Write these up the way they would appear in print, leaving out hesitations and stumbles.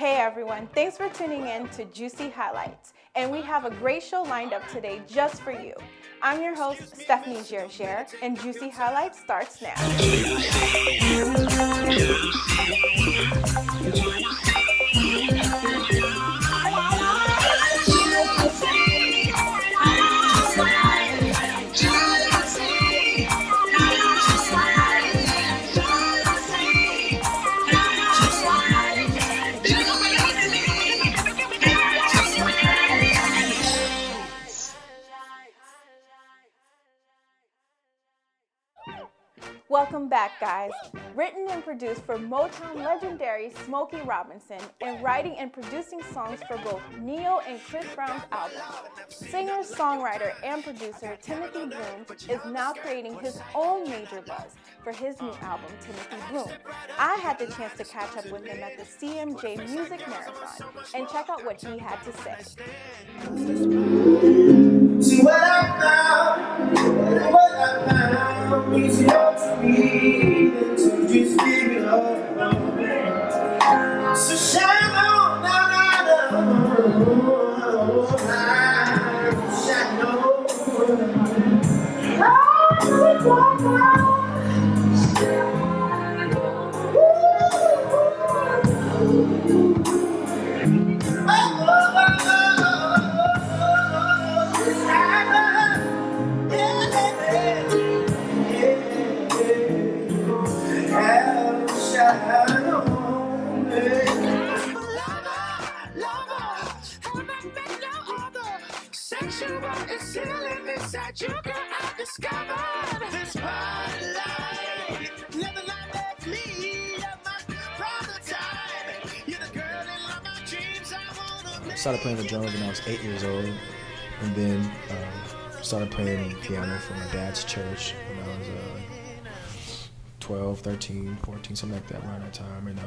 Hey everyone, thanks for tuning in to Juicy Highlights, and we have a great show lined up today just for you. I'm your host, Stephanie Gerger, and Juicy Highlights starts now. Welcome back, guys. Written and produced for Motown legendary Smokey Robinson and writing and producing songs for both Ne-Yo and Chris Brown's album, singer, songwriter, and producer Timothy Bloom is now creating his own major buzz for his new album, Timothy Bloom. I had the chance to catch up with him at the CMJ Music Marathon and check out what he had to say. See what I found is yours to me, to just give it up. So shine on, shine you girl, I discovered this spotlight. Never left me at my prototype. You're the girl in my dreams. I wanna. I started playing the drums when I was 8 years old, and then started playing the piano for my dad's church when I was 12, 13, 14, something like that around that time. And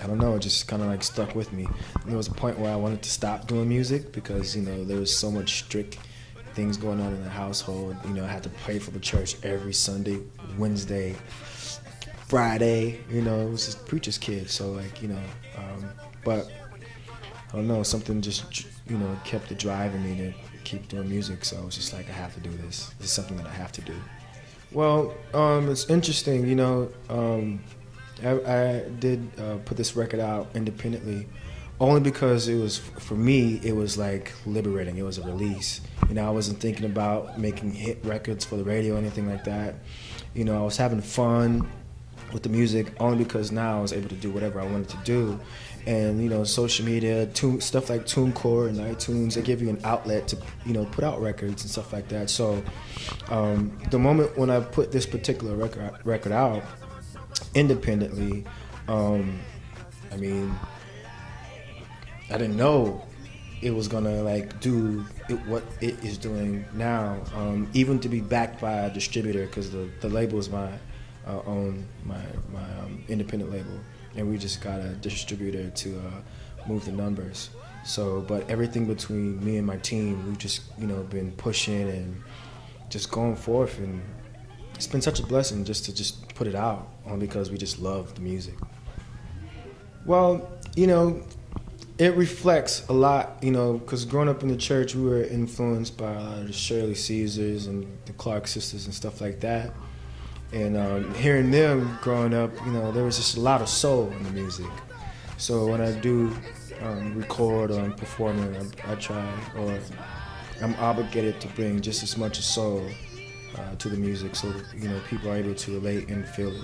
I don't know, it just kind of like stuck with me. And there was a point where I wanted to stop doing music because, you know, there was so much strict things going on in the household. You know, I had to pray for the church every Sunday, Wednesday, Friday. You know, it was just preacher's kid. So like, you know, but I don't know, something just, you know, kept it driving me to keep doing music. So I was just like, I have to do this. This is something that I have to do. Well, it's interesting, you know, I did put this record out independently only because it was, for me, it was like liberating. It was a release. You know, I wasn't thinking about making hit records for the radio or anything like that. You know, I was having fun with the music only because now I was able to do whatever I wanted to do. And, you know, social media, stuff like TuneCore and iTunes, they give you an outlet to, you know, put out records and stuff like that. So the moment when I put this particular record out independently, I mean, I didn't know it was gonna like do what it is doing now, even to be backed by a distributor, because the label is my independent label, and we just got a distributor to move the numbers. So, but everything between me and my team, we've just, you know, been pushing and just going forth, and it's been such a blessing just to put it out, only because we just love the music. Well, you know, it reflects a lot, you know, because growing up in the church, we were influenced by a lot of the Shirley Caesars and the Clark sisters and stuff like that. And hearing them growing up, you know, there was just a lot of soul in the music. So when I do record or I'm performing, I try, or I'm obligated to bring just as much soul to the music, so that, you know, people are able to relate and feel it.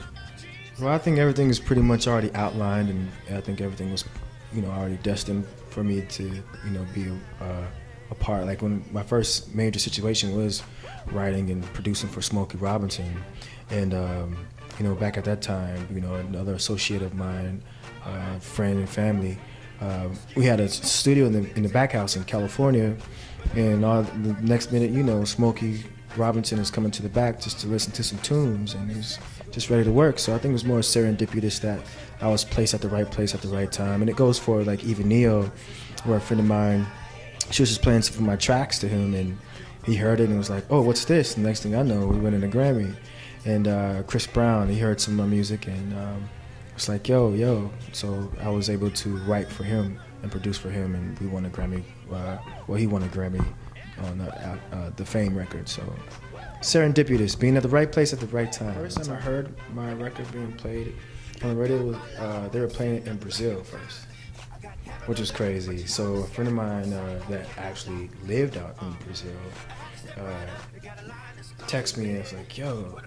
Well, I think everything is pretty much already outlined, and I think everything was, you know, already destined for me to, you know, be a part. Like when my first major situation was writing and producing for Smokey Robinson, and you know, back at that time, you know, another associate of mine, friend and family, we had a studio in the back house in California, and the next minute, you know, Smokey Robinson is coming to the back just to listen to some tunes, and he's just ready to work. So I think it was more serendipitous that I was placed at the right place at the right time. And it goes for like even Ne-Yo, where a friend of mine, she was just playing some of my tracks to him, and he heard it and was like, oh, what's this? And the next thing I know, we went in a Grammy. And Chris Brown, he heard some of my music, and It's like, yo. So I was able to write for him and produce for him, and we won a Grammy. He won a Grammy on the Fame record. So serendipitous, being at the right place at the right time. First time I heard my record being played on the radio was they were playing it in Brazil first, which was crazy. So a friend of mine that actually lived out in Brazil texted me and was like, yo,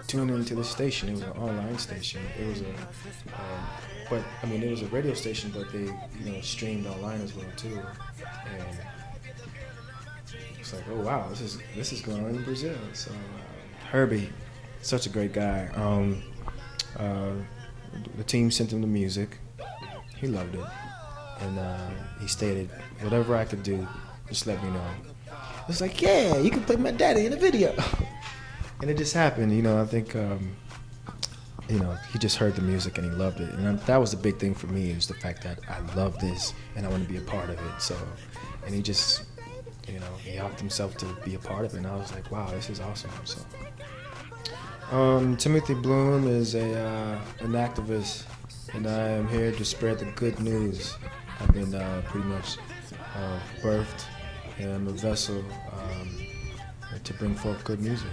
tune into this station. It was an online station. It was it was a radio station, but they, streamed online as well too. And it's like, oh wow, this is going on in Brazil. So Herbie, such a great guy. The team sent him the music. He loved it, and he stated, whatever I could do, just let me know. It's like, yeah, you can play my daddy in a video. And it just happened, I think, he just heard the music and he loved it. And that was the big thing for me, is the fact that I love this and I want to be a part of it. So, and he just, he helped himself to be a part of it. And I was like, wow, this is awesome. So, Timothy Bloom is an activist, and I am here to spread the good news. I've been pretty much birthed, and I'm a vessel to bring forth good music.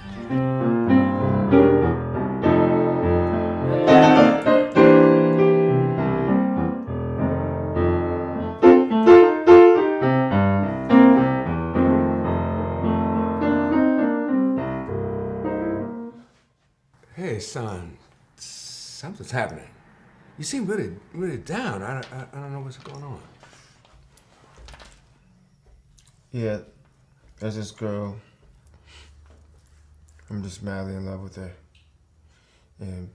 Hey, son, something's happening. You seem really, really down. I don't know what's going on. Yeah, there's this girl. I'm just madly in love with her. And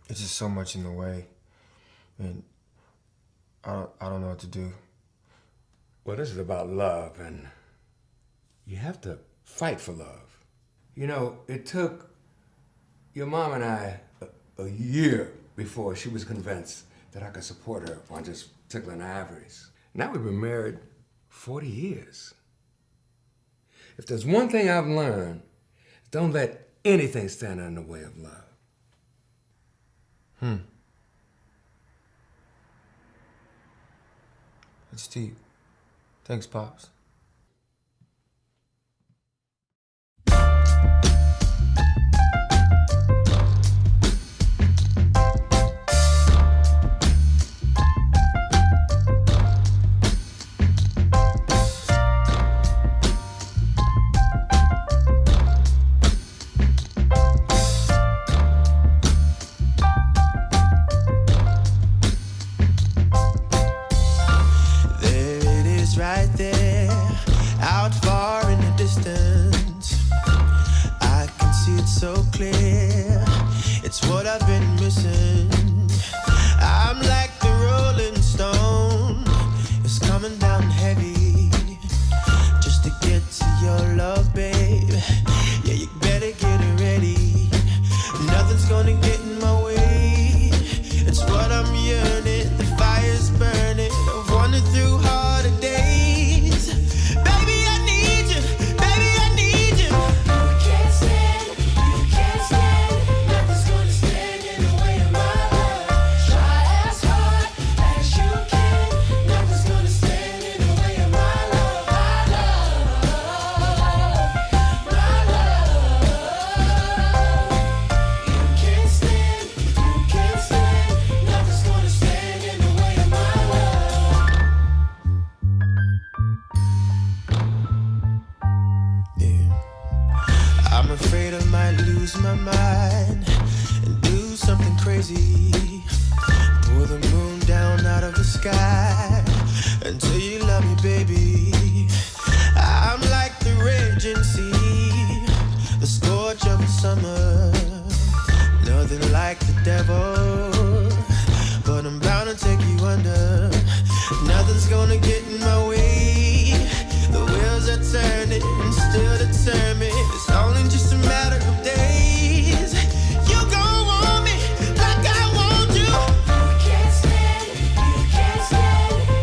it's just so much in the way. And I don't know what to do. Well, this is about love, and you have to fight for love. It took your mom and I a year before she was convinced that I could support her on just tickling her ivories. Now we've been married 40 years. If there's one thing I've learned, don't let anything stand in the way of love. It's deep. Thanks, Pops. You can't stand it, you can't stand it.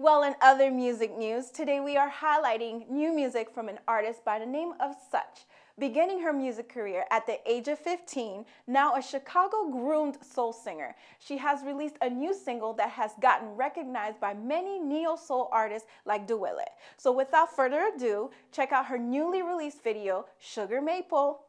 Well, in other music news, today we are highlighting new music from an artist by the name of Such. Beginning her music career at the age of 15, now a Chicago-groomed soul singer, she has released a new single that has gotten recognized by many neo-soul artists like DeWillet. So without further ado, check out her newly released video, Sugar Maple.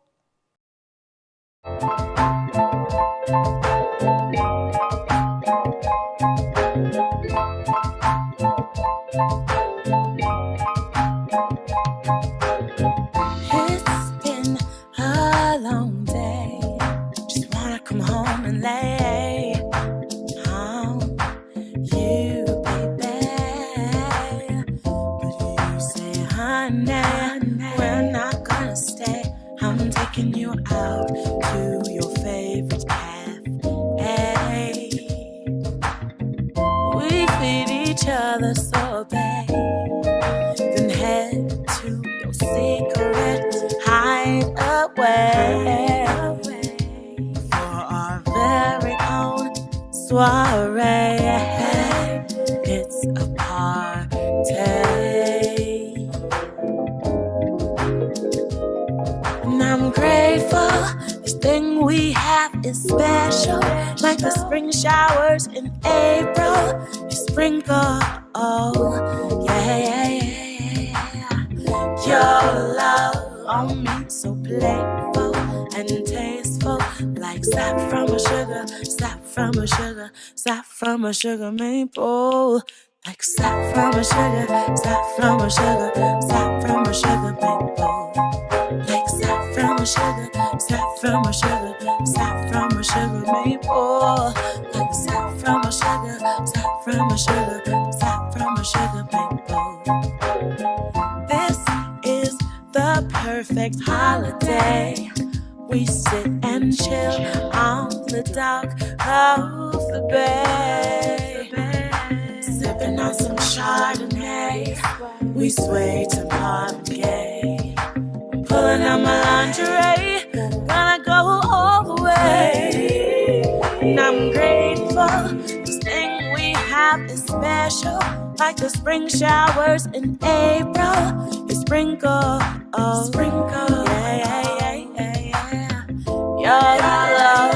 It's been a long day. Just wanna come home and lay on you, baby. But you say, honey, we're not gonna stay. I'm taking you out to your favorite cafe. We feed each other so bad. Then head to your secret hideaway for our very own soiree. It's a party, and I'm grateful. This thing we have is special, like the spring showers in April. You sprinkle, oh yeah. Your love on me so playful and tasteful, like sap from a sugar, sap from a sugar, sap from a sugar maple. Like sap from a sugar, sap from a sugar, sap from a sugar maple. Like sap from a sugar, sap from a sugar, sap from a sugar maple. Like sap from a sugar, sap from a sugar, sap from a sugar maple. This is the perfect holiday. We sit and chill on the dock of the bay, sipping on some Chardonnay. We sway to Marvin Gaye, pulling out my lingerie, gonna go all the way. And I'm grateful, this thing we have is special, like the spring showers in April. You sprinkle, oh, sprinkle, yeah. Your love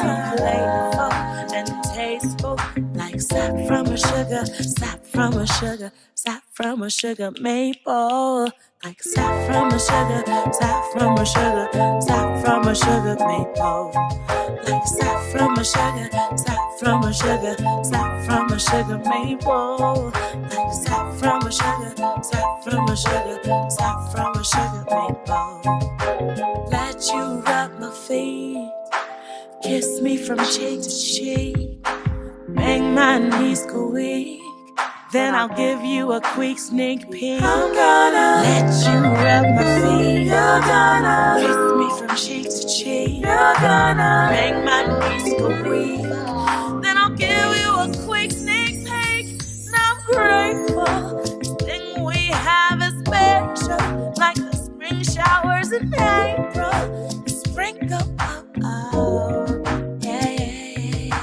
so playful and tasteful, like sap from a sugar, sap from a sugar, sap from a sugar maple. Like sap from a sugar, sap from a sugar, sap from a sugar maple. Like sap from a sugar, sap from a sugar, sap from a sugar maple. Like sap from a sugar, sap from a sugar, sap from a sugar maple. Let you rub my feet, kiss me from cheek to cheek, make my knees go weak. Then I'll give you a quick sneak peek. I'm gonna let you rub my feet. You're gonna kiss me from cheek to cheek. You're gonna make my knees go weak. Then I'll give you a quick sneak peek. And I'm grateful. This thing we have is special, like the spring showers in April. You sprinkle, oh, yeah.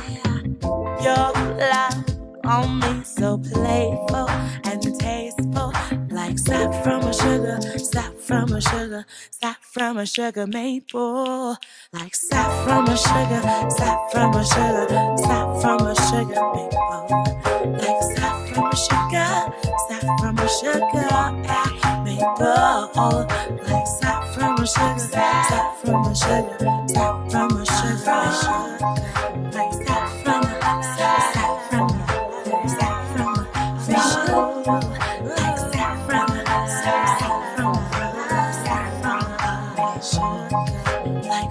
Your love on me so playful and tasteful, like sap from a sugar, sap from a sugar, sap from a sugar maple. Like sap from a sugar, sap from a sugar, sap from a sugar maple. Like sap from a sugar, sap from a sugar maple. Like sap from a sugar, sap from a sugar, sap from a sugar. Like sap from a, sap from a.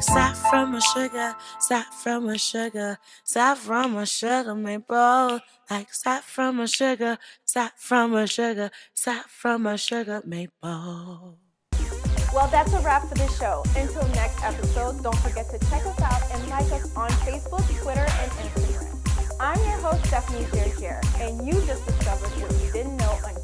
Sap from a sugar, sap from a sugar, sap from a sugar maple. Like sap from a sugar, sap from a sugar, sap from a sugar maple. Well, that's a wrap for this show. Until next episode, don't forget to check us out and like us on Facebook, Twitter, and Instagram. I'm your host, Stephanie Here, and you just discovered what you didn't know on